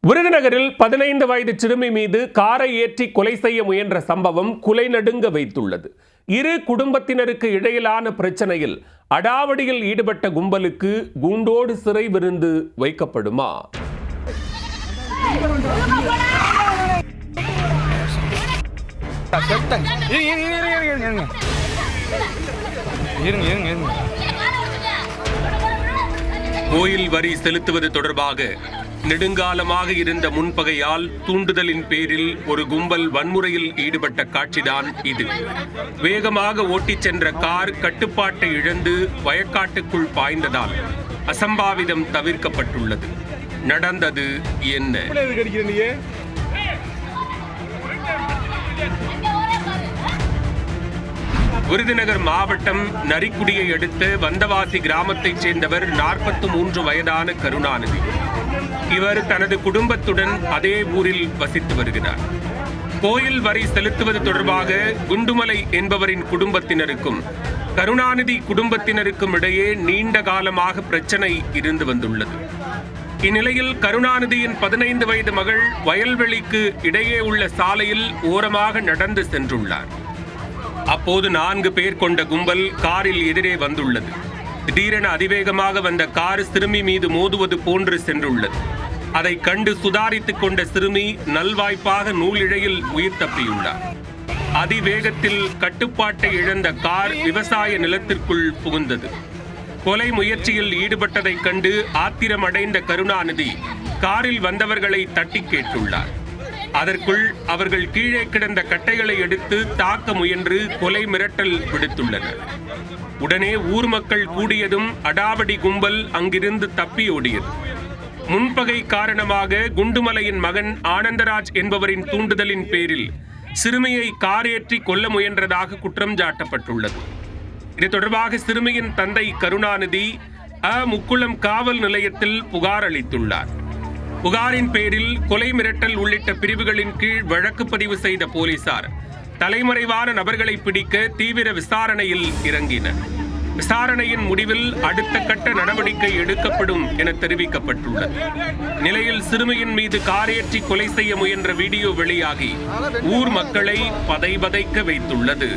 விருதுநகரில் 15 வயது சிறுமி மீது காரை ஏற்றி கொலை செய்ய முயன்ற சம்பவம் குலை நடுங்க வைத்துள்ளது. இரு குடும்பத்தினருக்கு இடையிலான பிரச்சனையில் அடாவடியில் ஈடுபட்ட கும்பலுக்கு கூண்டோடு சிறை விருந்து வைக்கப்படுமா? கோயில் வரி செலுத்துவது தொடர்பாக நெடுங்காலமாக இருந்த முன்பகையால் தூண்டுதலின் பேரில் ஒரு கும்பல் வன்முறையில் ஈடுபட்ட காட்சிதான் இது. வேகமாக ஓட்டிச் சென்ற கார் கட்டுப்பாட்டை இழந்து வயக்காட்டுக்குள் பாய்ந்ததால் அசம்பாவிதம் தவிர்க்கப்பட்டுள்ளது. நடந்தது என்ன? விருதுநகர் மாவட்டம் நரிக்குடியை அடுத்த வந்தவாசி கிராமத்தைச் சேர்ந்தவர் 43 வயதான கருணாநிதி. இவர் தனது குடும்பத்துடன் அதே ஊரில் வசித்து வருகிறார். கோயில் வரி செலுத்துவது தொடர்பாக குண்டுமலை என்பவரின் குடும்பத்தினருக்கும் கருணாநிதி குடும்பத்தினருக்கும் இடையே நீண்ட காலமாக பிரச்சனை இருந்து வந்துள்ளது. இந்நிலையில் கருணாநிதியின் 15 வயது மகள் வயல்வெளிக்கு இடையே உள்ள சாலையில் ஓரமாக நடந்து சென்றுள்ளார். அப்போது 4 பேர் கொண்ட கும்பல் காரில் எதிரே வந்துள்ளது. திடீரென அதிவேகமாக வந்த கார் சிறுமி மீது மோதுவது போன்று சென்றுள்ளது. அதை கண்டு சுதாரித்துக் கொண்ட சிறுமி நல்வாய்ப்பாக நூலிழையில் உயிர் தப்பியுள்ளார். அதிவேகத்தில் கட்டுப்பாட்டை இழந்த கார் விவசாய நிலத்திற்குள் புகுந்தது. கொலை முயற்சியில் ஈடுபட்டதைக் கண்டு ஆத்திரம் அடைந்த கருணாநிதி காரில் வந்தவர்களை தட்டி கேட்டுள்ளார். அதற்குள் அவர்கள் கீழே கிடந்த கட்டைகளை எடுத்து தாக்க முயன்று கொலை மிரட்டல் விடுத்துள்ளனர். உடனே ஊர் மக்கள் கூடியதும் அடாவடி கும்பல் அங்கிருந்து தப்பியோடியது. முன்பகை காரணமாக குண்டுமலையின் மகன் ஆனந்தராஜ் என்பவரின் தூண்டுதலின் பேரில் சிறுமியை காரேற்றி கொல்ல முயன்றதாக குற்றம் சாட்டப்பட்டுள்ளது. இது தொடர்பாக சிறுமியின் தந்தை கருணாநிதி முக்குளம் காவல் நிலையத்தில் புகார் அளித்துள்ளார். புகாரின் பேரில் கொலை மிரட்டல் உள்ளிட்ட பிரிவுகளின் கீழ் வழக்கு பதிவு செய்த போலீசார் தலைமறைவான நபர்களை பிடிக்க தீவிர விசாரணையில் இறங்கினர். விசாரணையின் முடிவில் அடுத்த கட்ட நடவடிக்கை எடுக்கப்படும் என தெரிவிக்கப்பட்டுள்ளது. நிலையில் சிறுமியின் மீது காரேற்றி கொலை செய்ய முயன்ற வீடியோ வெளியாகி ஊர் மக்களை பதைபதைக்க வைத்துள்ளது.